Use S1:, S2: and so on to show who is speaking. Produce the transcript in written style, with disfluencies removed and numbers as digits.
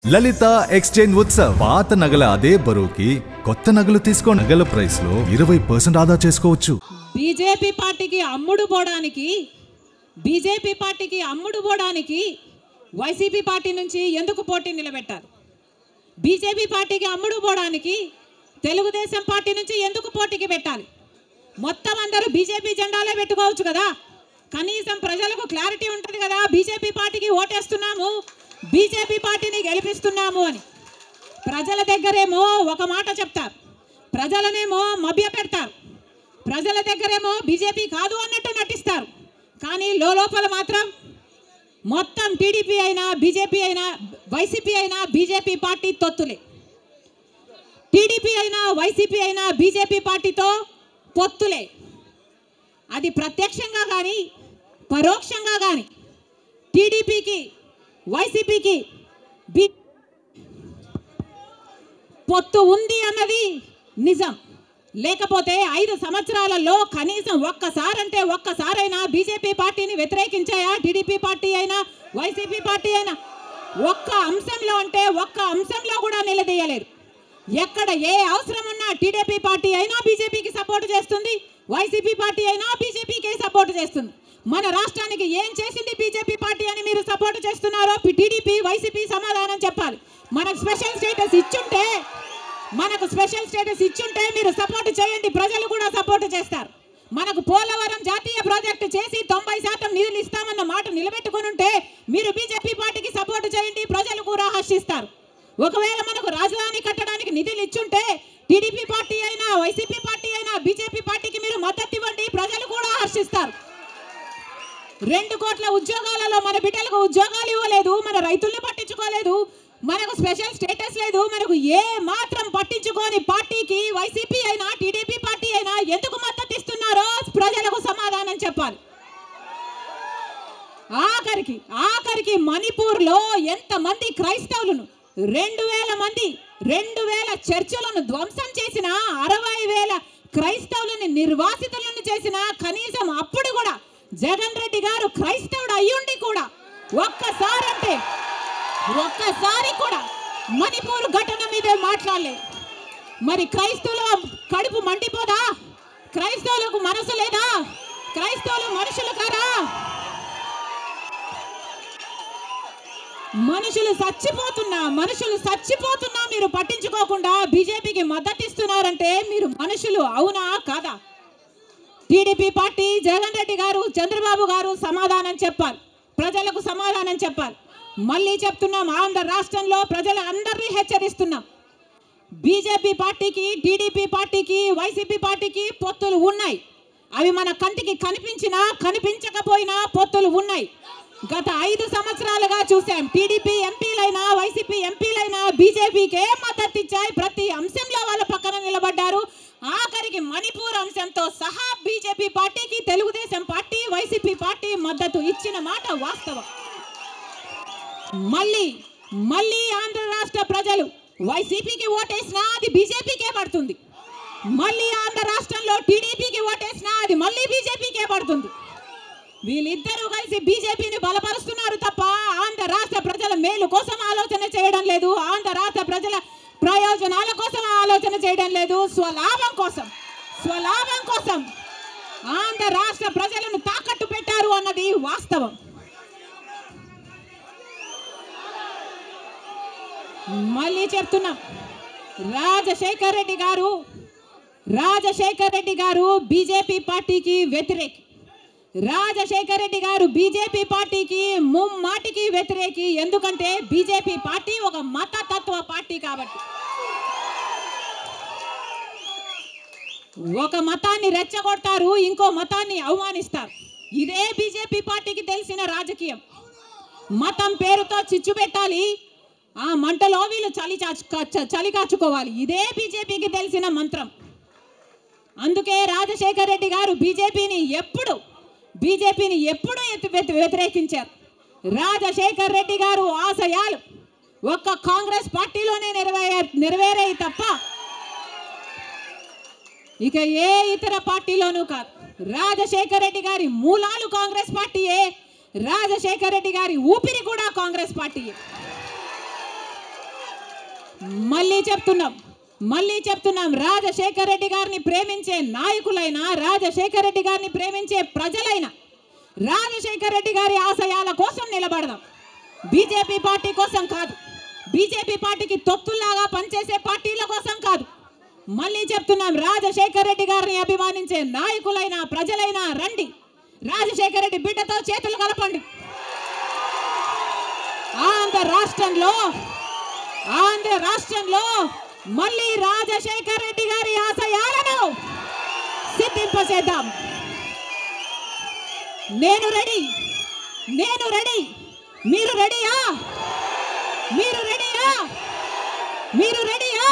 S1: లలిత exchange Utsav పాత నగల అదే బరువుకి కొత్త నగలు తీసుకో నగల ప్రైస్ లో 20% ఆదా చేసుకోవచ్చు.
S2: బీజేపీ పార్టీకి అమ్ముడు పోవడానికి వైసీపీ పార్టీ నుంచి ఎందుకు పోటీ నిలబెట్టారు? బీజేపీ పార్టీకి అమ్ముడు పోవడానికి తెలుగుదేశం పార్టీ నుంచి ఎందుకు పోటీకి పెట్టాలి? మొత్తం అందరూ బీజేపీ జెండాలే పెట్టుకోవచ్చు కదా. కనీసం ప్రజలకు క్లారిటీ ఉంటుంది కదా, బీజేపీ పార్టీకి ఓటేస్తున్నాము, బీజేపీ పార్టీని గెలిపిస్తున్నాము అని. ప్రజల దగ్గరేమో ఒక మాట చెప్తారు, ప్రజలనేమో మభ్య పెడతారు, ప్రజల దగ్గరేమో బీజేపీ కాదు అన్నట్టు నటిస్తారు. కానీ లోపల మాత్రం మొత్తం టీడీపీ అయినా బీజేపీ అయినా వైసీపీ అయినా బీజేపీ పార్టీ తొత్తులే. టీడీపీ అయినా వైసీపీ అయినా బీజేపీ పార్టీతో పొత్తులే. అది ప్రత్యక్షంగా కానీ పరోక్షంగా కానీ టీడీపీకి వైసీపీకి పొత్తు ఉంది అన్నది నిజం. లేకపోతే 5 సంవత్సరాలలో కనీసం ఒక్కసారైనా బీజేపీ పార్టీని వ్యతిరేకించాయా? టీడీపీ పార్టీ అయినా వైసీపీ పార్టీ అయినా ఒక్క అంశంలో కూడా నిలదీయలేరు. ఎక్కడ ఏ అవసరం ఉన్నా టీడీపీ పార్టీ అయినా బీజేపీకి సపోర్ట్ చేస్తుంది, వైసీపీ పార్టీ అయినా బీజేపీకి సపోర్ట్ చేస్తుంది. మన రాష్ట్రానికి ఏం చేసింది బీజేపీ పార్టీ అని మీరు సపోర్ట్ చేస్తున్నారో టీడీపీ వైసీపీ సమాధానం చెప్పాలి. మనకు స్పెషల్ స్టేటస్ ఇచ్చుంటే మీరు సపోర్ట్ చేయండి, ప్రజలు కూడా సపోర్ట్ చేస్తారు. మనకు పోలవరం జాతీయ ప్రాజెక్టు చేసి 90% నిధులు ఇస్తామన్న మాట నిలబెట్టుకుని ఉంటే మీరు బీజేపీ పార్టీకి సపోర్ట్ చేయండి, ప్రజలు కూడా హర్షిస్తారు. ఒకవేళ మనకు రాజధాని కట్టడానికి నిధులు ఇచ్చుంటే టీడీపీ పార్టీ అయినా వైసీపీ పార్టీ అయినా బీజేపీ పార్టీకి మీరు మద్దతు ఇవ్వండి, ప్రజలు కూడా హర్షిస్తారు. 2 కోట్ల ఉద్యోగాలలో మన బిడ్డలకు ఉద్యోగాలు ఇవ్వలేదు, మన రైతుల్ని పట్టించుకోలేదు, మనకు స్పెషల్ స్టేటస్ లేదు, మనకు ఏ మాత్రం పట్టించుకోని పార్టీకి వైసీపీ అయినా టీడీపీ పార్టీ అయినా ఎందుకు మద్దతు ఇస్తున్నారో ప్రజలకు సమాధానం చెప్పాలి. ఆఖరికి మణిపూర్లో ఎంతమంది క్రైస్తవులను 2000 చర్చలను ధ్వంసం చేసిన, 60,000 క్రైస్తవులని నిర్వాసితులను చేసిన, కనీసం అప్పుడు కూడా జగన్ రెడ్డి గారు క్రైస్తవుడు అయ్యుండి కూడా ఒక్కసారి కూడా మణిపూర్ ఘటన మీదే మాట్లాడలేదు. మరి క్రైస్తవుల కడుపు మండిపోదా? క్రైస్తవులకు మనసు లేదా? క్రైస్తవులు మనుషులు కారా? మనుషులు చచ్చిపోతున్నా మీరు పట్టించుకోకుండా బీజేపీకి మద్దతు ఇస్తున్నారంటే మీరు మనుషులు అవునా కాదా? టీడీపీ పార్టీ జగన్ రెడ్డి గారు చంద్రబాబు గారు సమాధానం చెప్పాలి, ప్రజలకు సమాధానం చెప్పాలి. మళ్ళీ చెప్తున్నాం, ఆంధ్ర రాష్ట్రంలో ప్రజలందరినీ హెచ్చరిస్తున్నాం, బీజేపీ పార్టీకి టీడీపీ పార్టీకి వైసీపీ పార్టీకి పొత్తులు ఉన్నాయి. అవి మన కంటికి కనిపించినా కనిపించకపోయినా పొత్తులు ఉన్నాయి. గత 5 సంవత్సరాలుగా చూసాం, టీడీపీ ఎంపీలైనా వైసీపీ ఎంపీలైనా బీజేపీకే మద్దతు ఇచ్చాయి, ప్రతి అంశంలో వాళ్ళ పక్కన నిలబడ్డారు. ఆఖరికి మణిపూర్ అంశంతో సహా బీజేపీ పార్టీకి తెలుగుదేశం పార్టీ వైసీపీ పార్టీ మద్దతు ఇచ్చిన మాట వాస్తవం. మళ్ళీ ఆంధ్ర రాష్ట్ర ప్రజలు వైసీపీకి ఓటేసినా అది బీజేపీకే పడుతుంది, మళ్ళీ ఆంధ్ర రాష్ట్రంలో టీడీపీకి ఓటేసినా అది మళ్ళీ బీజేపీకే పడుతుంది. వీళ్ళిద్దరూ కలిసి బీజేపీని బలపరుస్తున్నారు తప్ప ఆంధ్ర రాష్ట్ర ప్రజల మేలు కోసం ఆలోచన చేయడం లేదు, ఆంధ్ర రాష్ట్ర ప్రజల ప్రయోజనాల కోసం ఆలోచన చేయడం లేదు. స్వలాభం కోసం ఆంధ్ర రాష్ట్ర ప్రజలను తాకట్టు పెట్టారు అన్నది వాస్తవం. మళ్ళీ చెప్తున్నాం, రాజశేఖర్ రెడ్డి గారు బీజేపీ పార్టీకి వ్యతిరేకి. రాజశేఖర్ రెడ్డి గారు బీజేపీ పార్టీకి ముమ్మాటికి వ్యతిరేకి. ఎందుకంటే బీజేపీ పార్టీ ఒక మతతత్వ పార్టీ కాబట్టి. ఒక మతాన్ని రెచ్చగొడతారు, ఇంకో మతాన్ని అవమానిస్తారు. ఇదే బీజేపీ పార్టీకి తెలిసిన రాజకీయం. మతం పేరుతో చిచ్చు పెట్టాలి, ఆ మంటలో వీళ్ళు చలి కాచుకోవాలి. ఇదే బీజేపీకి తెలిసిన మంత్రం. అందుకే రాజశేఖర్ రెడ్డి గారు బీజేపీని ఎప్పుడు వ్యతిరేకించారు. రాజశేఖర్ రెడ్డి గారు ఆశయాలు ఒక్క కాంగ్రెస్ పార్టీలోనే నెరవేరాయి తప్ప ఇక ఏ ఇతర పార్టీలోనూ కాదు. రాజశేఖర్ రెడ్డి గారి మూలాలు కాంగ్రెస్ పార్టీయే, రాజశేఖర్ రెడ్డి గారి ఊపిరి కూడా కాంగ్రెస్ పార్టీయే. మళ్ళీ చెప్తున్నాం రాజశేఖర రెడ్డి గారిని ప్రేమించే నాయకులైన, రాజశేఖర రెడ్డి గారిని ప్రేమించే ప్రజలైన రాజశేఖర రెడ్డి గారి ఆశయాల కోసం నిలబడదాం. బీజేపీ పార్టీ కోసం కాదు, బీజేపీ పార్టీకి తొత్తుల్లాగా పనిచేసే పార్టీల కోసం కాదు. మళ్ళీ చెప్తున్నాం రాజశేఖర రెడ్డి గారిని అభిమానించే నాయకులైన, ప్రజలైనా రండి, రాజశేఖర రెడ్డి బిడ్డతో చేతులు కలపండి. ఆంధ్ర రాష్ట్రంలో మళ్ళీ రాజశేఖర రెడ్డి గారి ఆశయాలను సిద్ధింపచేద్దాం. నేను రెడీ. మీరు రెడీయా?